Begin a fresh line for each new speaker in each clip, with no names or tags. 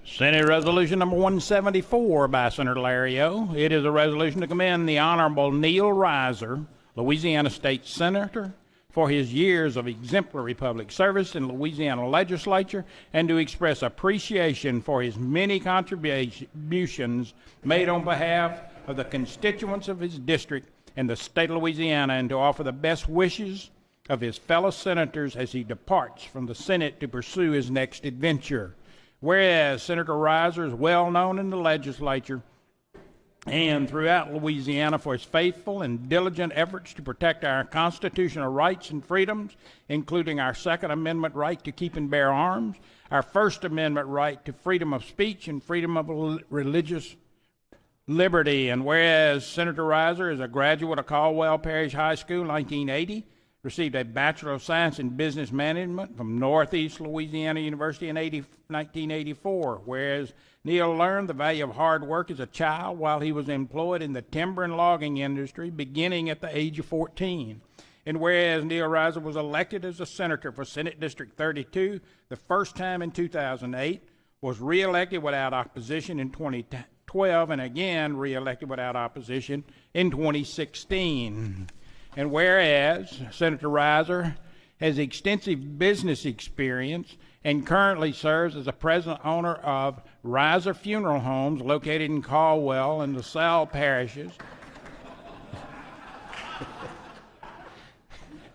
Senate Resolution number 174 by Senator Larry O. It is a resolution to commend the Honorable Neil Reiser, Louisiana State Senator, for his years of exemplary public service in the Louisiana legislature and to express appreciation for his many contributions made on behalf of the constituents of his district and the state of Louisiana, and to offer the best wishes of his fellow senators as he departs from the Senate to pursue his next adventure. Whereas Senator Reiser is well known in the legislature and throughout Louisiana for his faithful and diligent efforts to protect our constitutional rights and freedoms, including our Second Amendment right to keep and bear arms, our First Amendment right to freedom of speech and freedom of religious liberty. And whereas Senator Reiser is a graduate of Caldwell Parish High School in 1980, received a Bachelor of Science in Business Management from Northeast Louisiana University in 1984, whereas Neil learned the value of hard work as a child while he was employed in the timber and logging industry beginning at the age of 14. And whereas Neil Reiser was elected as a senator for Senate District 32 the first time in 2008, was reelected without opposition in 2012, and again reelected without opposition in 2016. And whereas Senator Reiser has extensive business experience and currently serves as the president owner of Reiser Funeral Homes located in Caldwell and LaSalle parishes,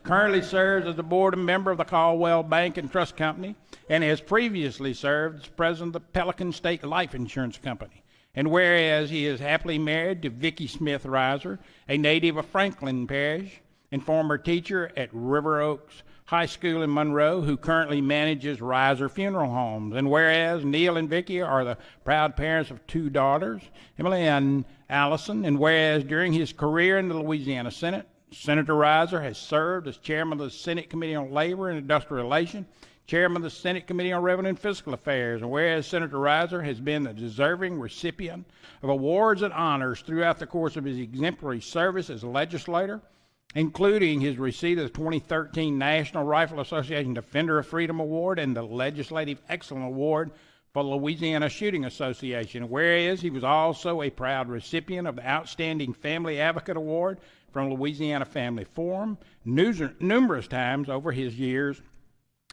currently serves as the board member of the Caldwell Bank and Trust Company, and has previously served as president of the Pelican State Life Insurance Company. And whereas he is happily married to Vicki Smith Reiser, a native of Franklin Parish and former teacher at River Oaks High School in Monroe, who currently manages Reiser Funeral Homes. And whereas Neil and Vicki are the proud parents of two daughters, Emily and Allison, and whereas during his career in the Louisiana Senate, Senator Reiser has served as chairman of the Senate Committee on Labor and Industrial Relations, chairman of the Senate Committee on Revenue and Fiscal Affairs, and whereas Senator Reiser has been a deserving recipient of awards and honors throughout the course of his exemplary service as a legislator, including his receipt of the 2013 National Rifle Association Defender of Freedom Award and the Legislative Excellence Award for the Louisiana Shooting Association, whereas he was also a proud recipient of the Outstanding Family Advocate Award from Louisiana Family Forum numerous times over his years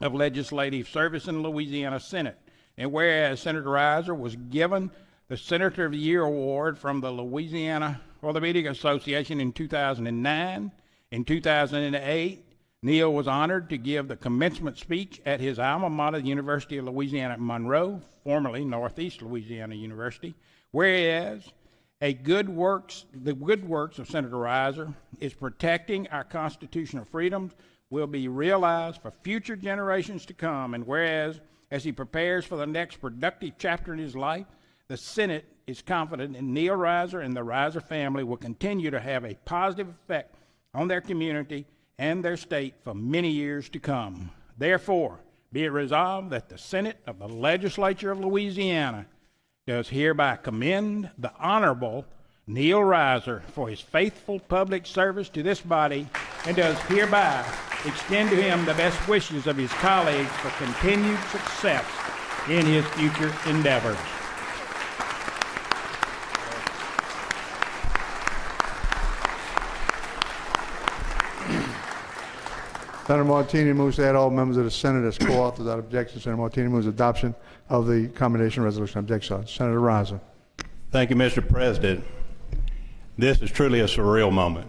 of legislative service in the Louisiana Senate. And whereas Senator Reiser was given the Senator of the Year Award from the Louisiana Orthopedic Association in 2009, in 2008, Neil was honored to give the commencement speech at his alma mater, the University of Louisiana at Monroe, formerly Northeast Louisiana University, whereas the good works of Senator Reiser is protecting our constitutional freedoms will be realized for future generations to come. And whereas, as he prepares for the next productive chapter in his life, the Senate is confident in Neil Reiser and the Reiser family will continue to have a positive effect on their community and their state for many years to come. Therefore, be it resolved that the Senate of the Legislature of Louisiana does hereby commend the Honorable Neil Reiser for his faithful public service to this body, and does hereby extend to him the best wishes of his colleagues for continued success in his future endeavors.
Senator Martini moves to add all members of the Senate as co-authors without objection. Senator Martini moves adoption of the commendation resolution. Objection. Senator Reiser.
Thank you, Mr. President. This is truly a surreal moment.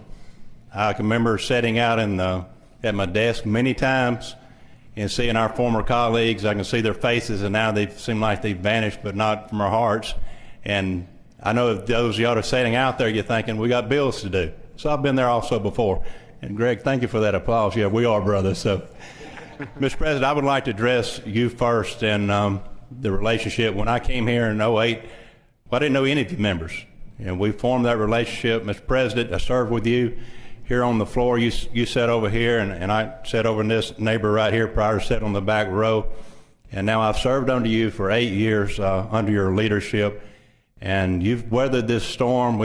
I can remember sitting out at my desk many times and seeing our former colleagues. I can see their faces, and now they seem like they've vanished, but not from our hearts. And I know those of y'all are sitting out there, you're thinking, we got bills to do. So I've been there also before. And Greg, thank you for that applause. Yeah, we are brothers. So, Mr. President, I would like to address you first and the relationship. When I came here in 08, I didn't know any of you members. And we formed that relationship. Mr. President, I served with you here on the floor. You sat over here, and I sat over in this neighbor right here prior to sitting on the back row. And now I've served under you for 8 years under your leadership. And you've weathered this storm.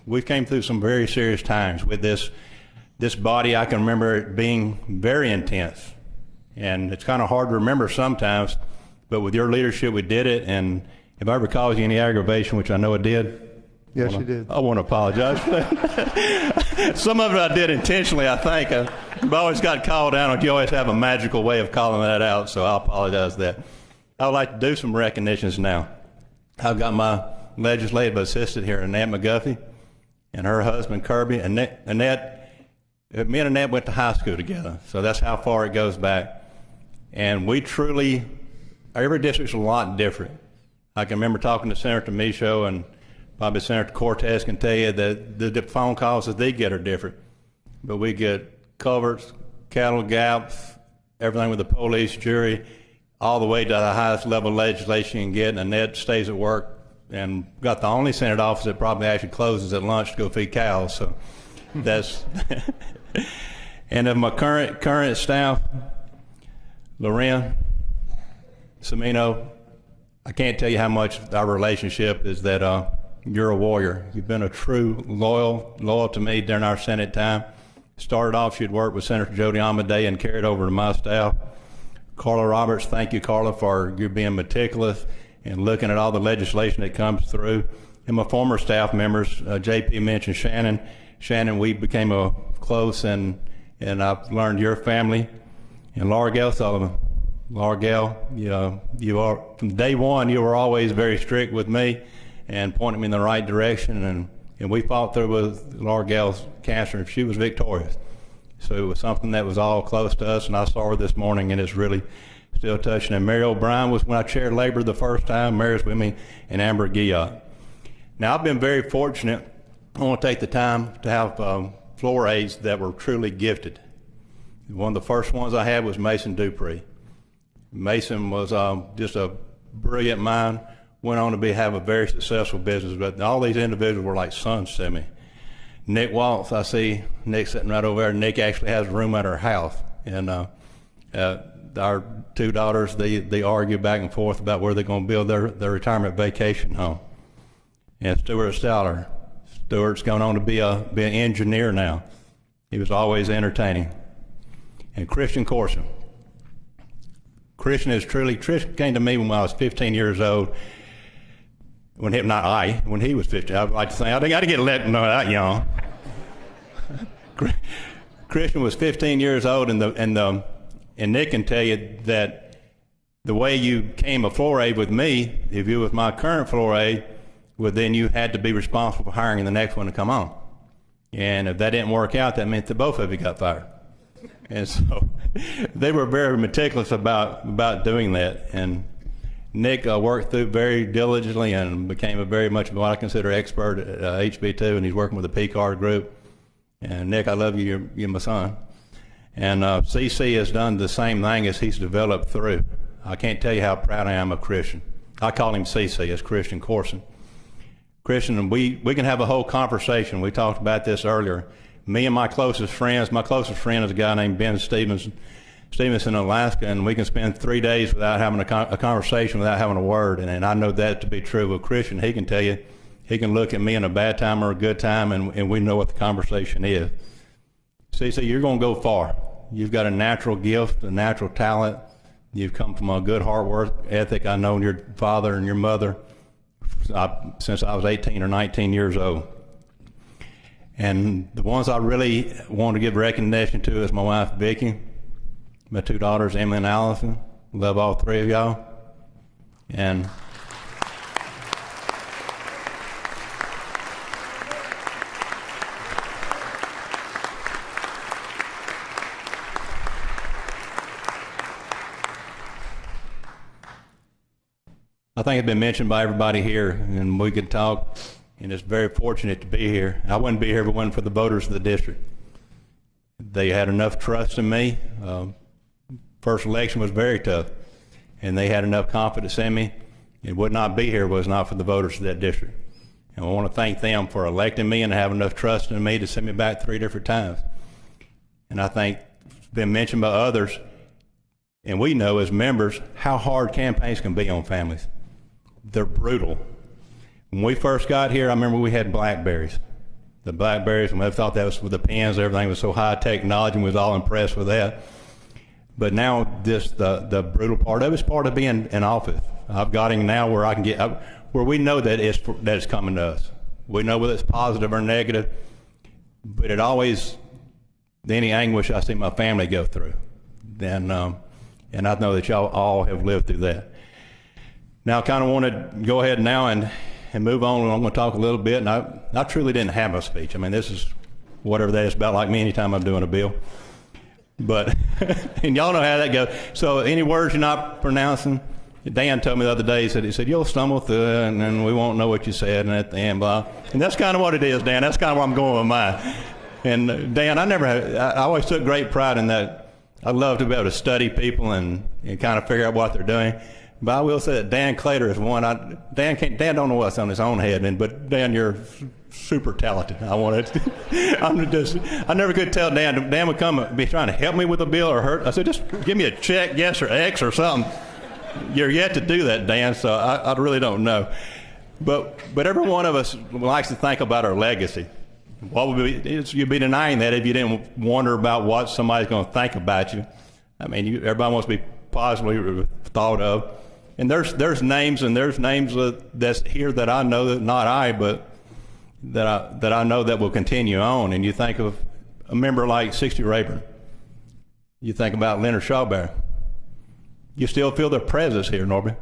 We came through some very serious times with this body. I can remember it being very intense. And it's kind of hard to remember sometimes, but with your leadership, we did it. And if I ever caused you any aggravation, which I know I did,
Yes, you did.
I want to apologize for that. Some of it I did intentionally, I think. I've always got called out. You always have a magical way of calling that out, so I apologize for that. I would like to do some recognitions now. I've got my legislative assistant here, Annette McGuffey, and her husband, Kirby. Annette, me and Annette went to high school together, so that's how far it goes back. And we truly, every district's a lot different. I can remember talking to Senator Michaud, and probably Senator Cortez can tell you that the phone calls that they get are different. But we get culverts, cattle gaps, everything with the police, jury, all the way to the highest level of legislation you can get. And Annette stays at work and got the only Senate office that probably actually closes at lunch to go feed cows. So that's, and of my current staff, Loren, Semino, I can't tell you how much our relationship is that you're a warrior. You've been a true loyal to me during our Senate time. Started off, she'd worked with Senator Jody Amadei and carried over to my staff. Carla Roberts, thank you, Carla, for you being meticulous and looking at all the legislation that comes through. And my former staff members, JP mentioned Shannon. Shannon, we became close, and I've learned your family. And Laura Gale Sullivan. Laura Gale, you are, from day one, you were always very strict with me and pointed me in the right direction, and we fought through with Laura Gale's cancer, and she was victorious. So it was something that was all close to us, and I saw her this morning, and it's really still touching. And Mary O'Brien was when I chaired labor the first time. Mary's with me, and Amber Guillot. Now, I've been very fortunate. I want to take the time to have floor aides that were truly gifted. One of the first ones I had was Mason Dupree. Mason was just a brilliant mind, went on to have a very successful business, but all these individuals were like sons to me. Nick Waltz, I see Nick sitting right over there. Nick actually has a room at our house, and our two daughters, they argue back and forth about where they're going to build their retirement vacation home. And Stuart Stowler, Stuart's going on to be an engineer now. He was always entertaining. And Christian Corson. Christian came to me when I was 15 years old. When he was 15. I'd like to say, I got to get let know that young. Christian was 15 years old, and Nick can tell you that the way you became a floor aide with me, if you was my current floor aide, well, then you had to be responsible for hiring the next one to come on. And if that didn't work out, that meant that both of you got fired. And so they were very meticulous about doing that. And Nick worked through very diligently and became a very much what I consider expert at HB2, and he's working with the P-Card group. And Nick, I love you. You're my son. And CC has done the same thing as he's developed through. I can't tell you how proud I am of Christian. I call him CC, as Christian Corson. Christian, we can have a whole conversation. We talked about this earlier. Me and my closest friend is a guy named Ben Stevenson in Alaska, and we can spend 3 days without having a conversation, without having a word. And I know that to be true with Christian. He can tell you, he can look at me in a bad time or a good time, and we know what the conversation is. CC, you're going to go far. You've got a natural gift, a natural talent. You've come from a good hard work ethic. I know your father and your mother since I was 18 or 19 years old. And the ones I really want to give recognition to is my wife, Vicki, my two daughters, Emily and Allison. Love all three of y'all. And I think it's been mentioned by everybody here, and we could talk, and it's very fortunate to be here. I wouldn't be here if it wasn't for the voters of the district. They had enough trust in me. First election was very tough, and they had enough confidence in me. It would not be here if it was not for the voters of that district. And I want to thank them for electing me and having enough trust in me to send me back 3 different times. And I think it's been mentioned by others, and we know as members how hard campaigns can be on families. They're brutal. When we first got here, I remember we had Blackberries. The Blackberries, and we thought that was with the pens, everything was so high technology, and we was all impressed with that. But now this, the brutal part of it's part of being in office. I've got him now where I can get, where we know that it's coming to us. We know whether it's positive or negative, but it always, any anguish I see my family go through, then, and I know that y'all all have lived through that. Now I kind of want to go ahead now and move on. I'm going to talk a little bit, and I truly didn't have a speech. I mean, this is whatever that is about, like me anytime I'm doing a bill. But, and y'all know how that goes. So any words you're not pronouncing, Dan told me the other day, he said, you'll stumble through it, and then we won't know what you said, and at the end, blah. And that's kind of what it is, Dan. That's kind of where I'm going with mine. And Dan, I always took great pride in that. I love to be able to study people and kind of figure out what they're doing. But I will say that Dan Clater is one. Dan don't know what's on his own head, but Dan, you're super talented. I never could tell Dan. Dan would come be trying to help me with a bill or hurt. I said, just give me a check, yes or X or something. You're yet to do that, Dan, so I really don't know. But every one of us likes to think about our legacy. What would be, you'd be denying that if you didn't wonder about what somebody's going to think about you. I mean, everybody wants to be positively thought of. And there's names that's here that I know that not I, but that I know that will continue on. And you think of a member like 60 Rayburn. You think about Leonard Shawberry. You still feel their presence here, Norby.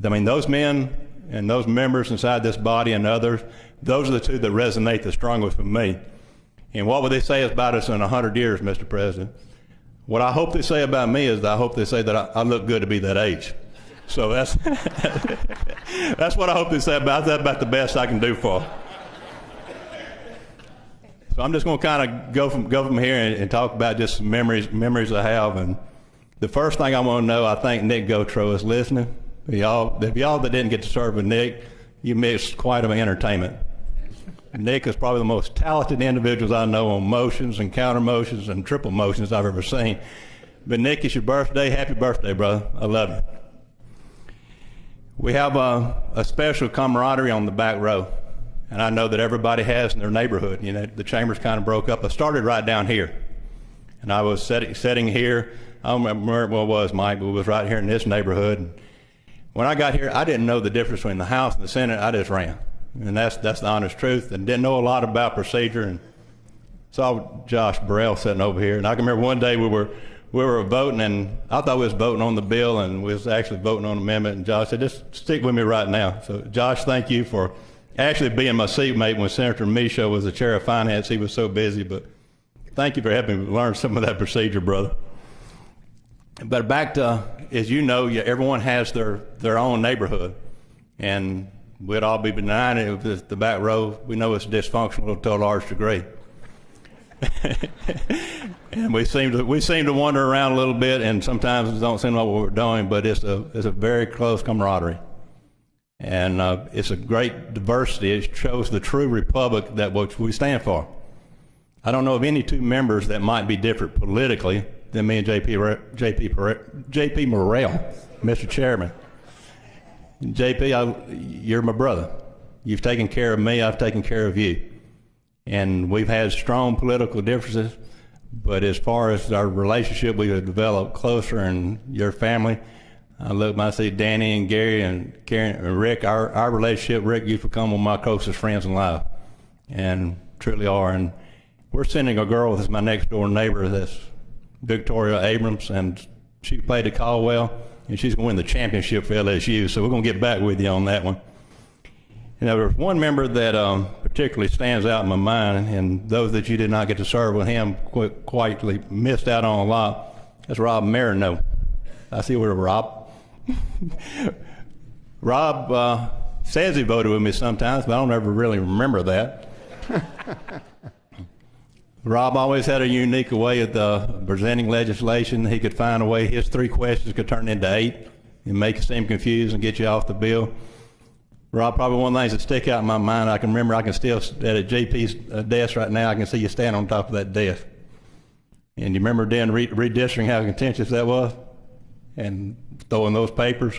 I mean, those men and those members inside this body and others, those are the two that resonate the strongest with me. And what would they say about us in 100 years, Mr. President? What I hope they say about me is that I hope they say that I look good to be that age. So that's that's what I hope they say about that. About the best I can do for them. So I'm just going to kind of go from here and talk about just some memories I have. And the first thing I want to know, I think Nick Gotro is listening. If y'all that didn't get to serve with Nick, you missed quite an entertainment. Nick is probably the most talented individuals I know on motions and counter motions and triple motions I've ever seen. But Nick, it's your birthday. Happy birthday, brother. I love you. We have a special camaraderie on the back row, and I know that everybody has in their neighborhood. You know, the chambers kind of broke up. I started right down here, and I was sitting here. I don't remember what it was, Mike, but it was right here in this neighborhood. When I got here, I didn't know the difference between the House and the Senate. I just ran, and that's the honest truth, and didn't know a lot about procedure. And saw Josh Burrell sitting over here, and I can remember one day we were voting, and I thought we was voting on the bill, and we was actually voting on the amendment, and Josh said, just stick with me right now. So Josh, thank you for actually being my seatmate when Senator Michaud was the chair of finance. He was so busy, but thank you for helping me learn some of that procedure, brother. But back to, as you know, everyone has their own neighborhood, and we'd all be denying it if the back row. We know it's dysfunctional to a large degree. And we seem to wander around a little bit, and sometimes it don't seem like what we're doing, but it's a very close camaraderie, and it's a great diversity. It shows the true republic that which we stand for. I don't know of any two members that might be different politically than me and JP Morrell, Mr. Chairman. JP, you're my brother. You've taken care of me. I've taken care of you. And we've had strong political differences, but as far as our relationship, we have developed closer, and your family, I see Danny and Gary and Karen and Rick, our relationship, Rick, you've become one of my closest friends in life, and truly are. And we're sending a girl that's my next door neighbor, that's Victoria Abrams, and she played at Caldwell, and she's going to win the championship for LSU, so we're going to get back with you on that one. You know, there's one member that particularly stands out in my mind, and those that you did not get to serve with him quietly missed out on a lot. That's Rob Marino. I see where Rob. Rob says he voted with me sometimes, but I don't ever really remember that. Rob always had a unique way of presenting legislation. He could find a way, his 3 questions could turn into 8 and make you seem confused and get you off the bill. Rob, probably one of the things that stick out in my mind, I can remember, I can still, at JP's desk right now, I can see you stand on top of that desk. And you remember then redistricting, how contentious that was? And throwing those papers.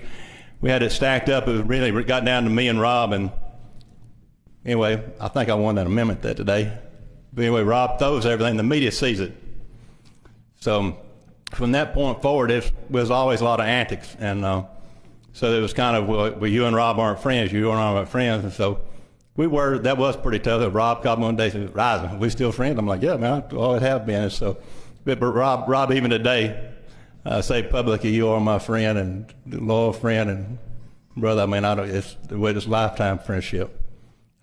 We had it stacked up, it was really, it got down to me and Rob, and anyway, I think I won that amendment that today. But anyway, Rob throws everything, the media sees it. So from that point forward, it was always a lot of antics, and so it was kind of, well, you and Rob aren't friends, you and I aren't friends, and so that was pretty tough. Rob called me one day and said, "Rising, we still friends?" I'm like, "Yeah, man, I always have been." And so, but Rob, even today, say publicly, "You are my friend and loyal friend and brother." I mean, it's lifetime friendship.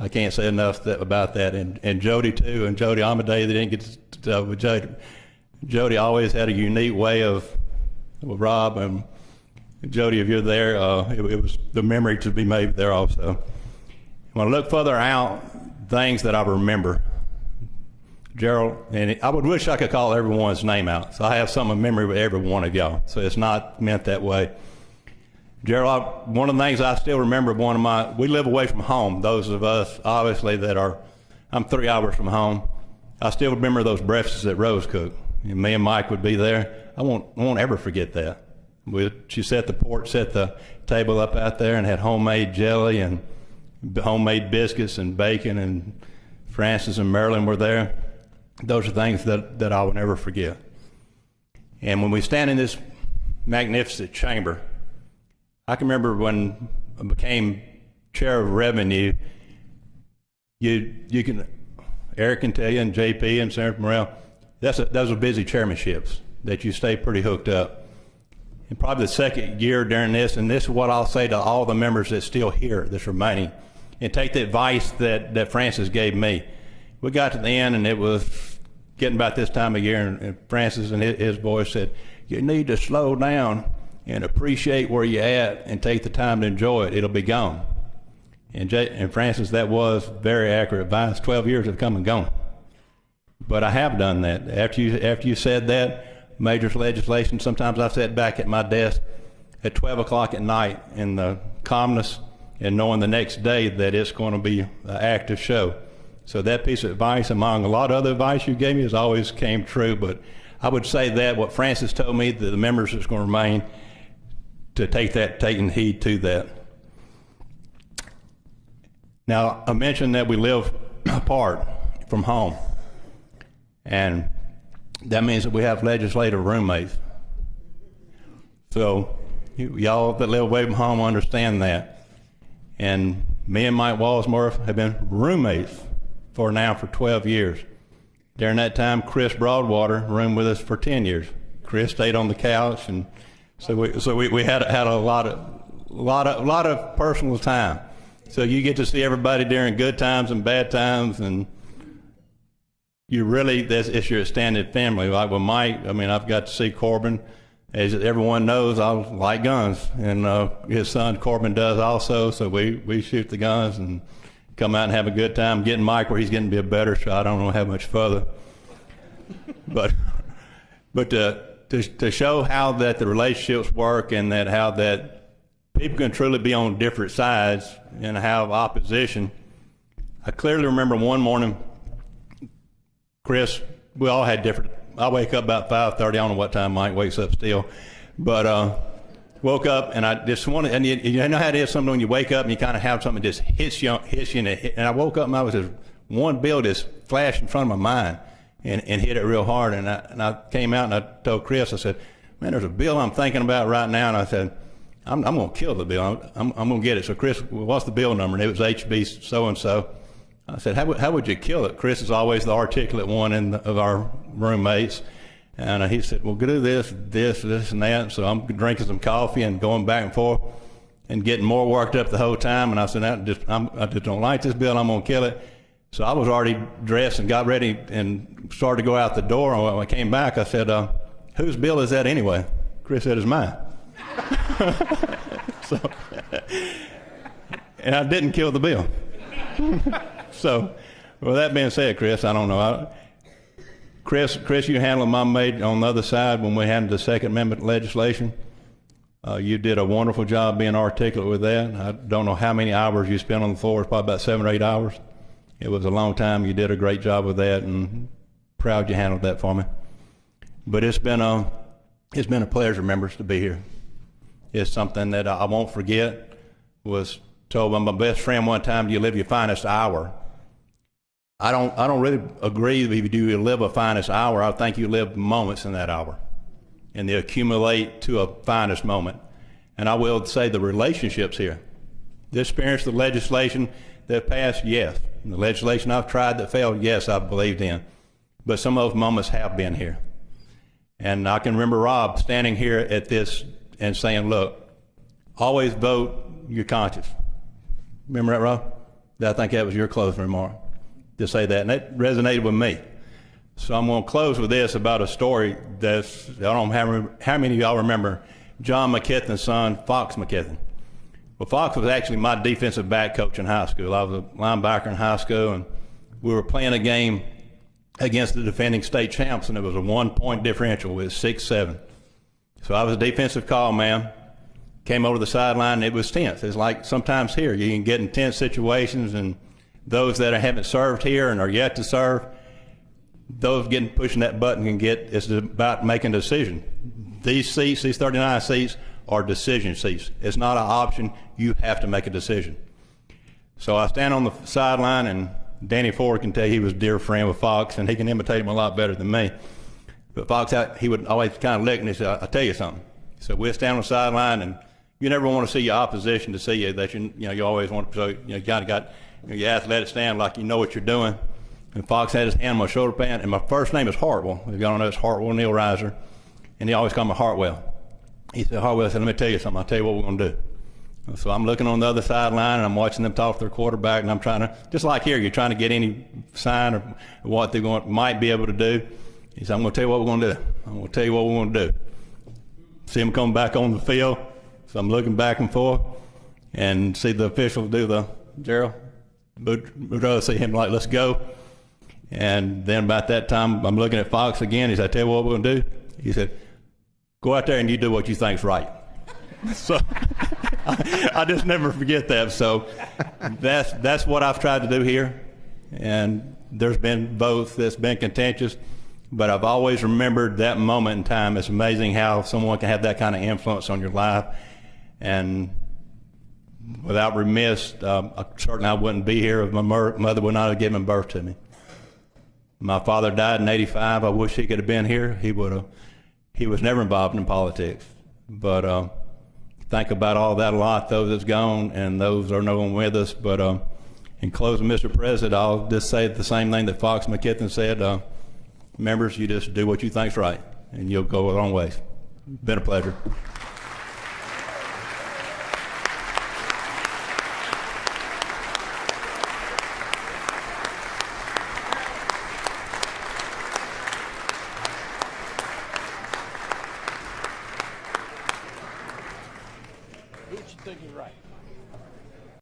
I can't say enough about that. And Jody too, and Jody Amadei, they didn't get to tell, but Jody always had a unique way with Rob, and Jody, if you're there, it was the memory to be made there also. When I look further out, things that I remember, Gerald, and I would wish I could call everyone's name out, so I have some in memory with every one of y'all, so it's not meant that way. Gerald, one of the things I still remember, we live away from home, those of us, obviously, I'm 3 hours from home. I still remember those breakfasts that Rose cooked. And me and Mike would be there. I won't ever forget that. She set the table up out there and had homemade jelly and homemade biscuits and bacon, and Francis and Marilyn were there. Those are things that I will never forget. And when we stand in this magnificent chamber, I can remember when I became chair of revenue, Eric can tell you, and JP and Senator Morrell, those are busy chairmanships that you stay pretty hooked up. And probably the second year during this, and this is what I'll say to all the members that's still here, that's remaining, and take the advice that Francis gave me. We got to the end, and it was getting about this time of year, and Francis and his voice said, "You need to slow down and appreciate where you're at and take the time to enjoy it. It'll be gone." And Francis, that was very accurate advice. 12 years have come and gone. But I have done that. After you said that, major legislation, sometimes I sat back at my desk at 12 o'clock at night in the calmness and knowing the next day that it's going to be an active show. So that piece of advice, among a lot of other advice you gave me, has always came true. But I would say that what Francis told me, that the members is going to remain, to taking heed to that. Now, I mentioned that we live apart from home, and that means that we have legislative roommates. So y'all that live away from home understand that. And me and Mike Walsworth have been roommates for 12 years. During that time, Chris Broadwater roomed with us for 10 years. Chris stayed on the couch, and so we had a lot of personal time. So you get to see everybody during good times and bad times, and it's your extended family. Like with Mike, I mean, I've got to see Corbin. As everyone knows, I like guns, and his son Corbin does also. So we shoot the guns and come out and have a good time. Getting Mike where he's getting to be a better shot. I don't know how much further, but to show how that the relationships work, and that how that people can truly be on different sides and have opposition. I clearly remember one morning, Chris, we all had different, I wake up about 5:30, I don't know what time Mike wakes up still, but woke up and I just wanted, and you know how it is sometimes when you wake up and you kind of have something that just hits you and I woke up and I was just, one bill just flashed in front of my mind and hit it real hard, and I came out and I told Chris, I said, "Man, there's a bill I'm thinking about right now," and I said, I'm going to kill the bill. I'm going to get it. So Chris, what's the bill number? And it was HB so-and-so. I said, how would you kill it? Chris is always the articulate one of our roommates. And he said, well, do this, and that. So I'm drinking some coffee and going back and forth and getting more worked up the whole time. And I said, I just don't like this bill. I'm going to kill it. So I was already dressed and got ready and started to go out the door. And when I came back, I said, whose bill is that anyway? Chris said, it's mine. So, and I didn't kill the bill. So, with that being said, Chris, I don't know. Chris, you handled my maid on the other side when we handled the Second Amendment legislation. You did a wonderful job being articulate with that. I don't know how many hours you spent on the floor. It's probably about 7 or 8 hours. It was a long time. You did a great job with that, and proud you handled that for me. But it's been a pleasure, members, to be here. It's something that I won't forget. Was told by my best friend one time, "Do you live your finest hour?" I don't really agree that you live a finest hour. I think you live moments in that hour. and they accumulate to a finest moment. And I will say the relationships here. The experience, the legislation that passed, yes. And the legislation I've tried that failed, yes, I've believed in. But some of those moments have been here. And I can remember Rob standing here at this and saying, look, always vote your conscience. Remember that, Rob? I think that was your closing remark to say that, and that resonated with me. So I'm going to close with this about a story that's, I don't know how many of y'all remember John McKithen's son, Fox McKithen. Well, Fox was actually my defensive back coach in high school. I was a linebacker in high school, and we were playing a game against the defending state champs, and it was a 1-point differential with 6-7. So I was a defensive call man, came over the sideline, and it was tense. It's like sometimes here, you can get in tense situations, and those that haven't served here and are yet to serve, those pushing that button can get, it's about making a decision. These seats, these 39 seats, are decision seats. It's not an option. You have to make a decision. So I stand on the sideline, and Danny Ford can tell you he was a dear friend with Fox, and he can imitate him a lot better than me. But Fox, he would always kind of lick, and he said, I'll tell you something. So we'll stand on the sideline, and you never want to see your opposition to see you, that you always want to, so you kind of got your athletic stand like you know what you're doing. And Fox had his hand on my shoulder pad, and my first name is Hartwell. If y'all don't know, it's Hartwell Neil Reiser, and he always called me Hartwell. He said, Hartwell, let me tell you something. I'll tell you what we're going to do. So I'm looking on the other sideline, and I'm watching them talk to their quarterback, and I'm trying to, just like here, you're trying to get any sign of what they might be able to do. He said, I'm going to tell you what we're going to do. I'm going to tell you what we're going to do. See him come back on the field, so I'm looking back and forth, and see the official do the, Gerald, Boudreaux, see him like, let's go. And then about that time, I'm looking at Fox again. He said, I tell you what we're going to do. He said, go out there and you do what you think's right. So I just never forget that. So that's what I've tried to do here. And there's been both that's been contentious, but I've always remembered that moment in time. It's amazing how someone can have that kind of influence on your life. And without remiss, certainly I wouldn't be here if my mother would not have given birth to me. My father died in '85. I wish he could have been here. He was never involved in politics. But think about all that a lot, those that's gone and those are no one with us. But in closing, Mr. President, I'll just say the same thing that Fox McKithen said. Members, you just do what you think's right, and you'll go a long ways. Been a pleasure.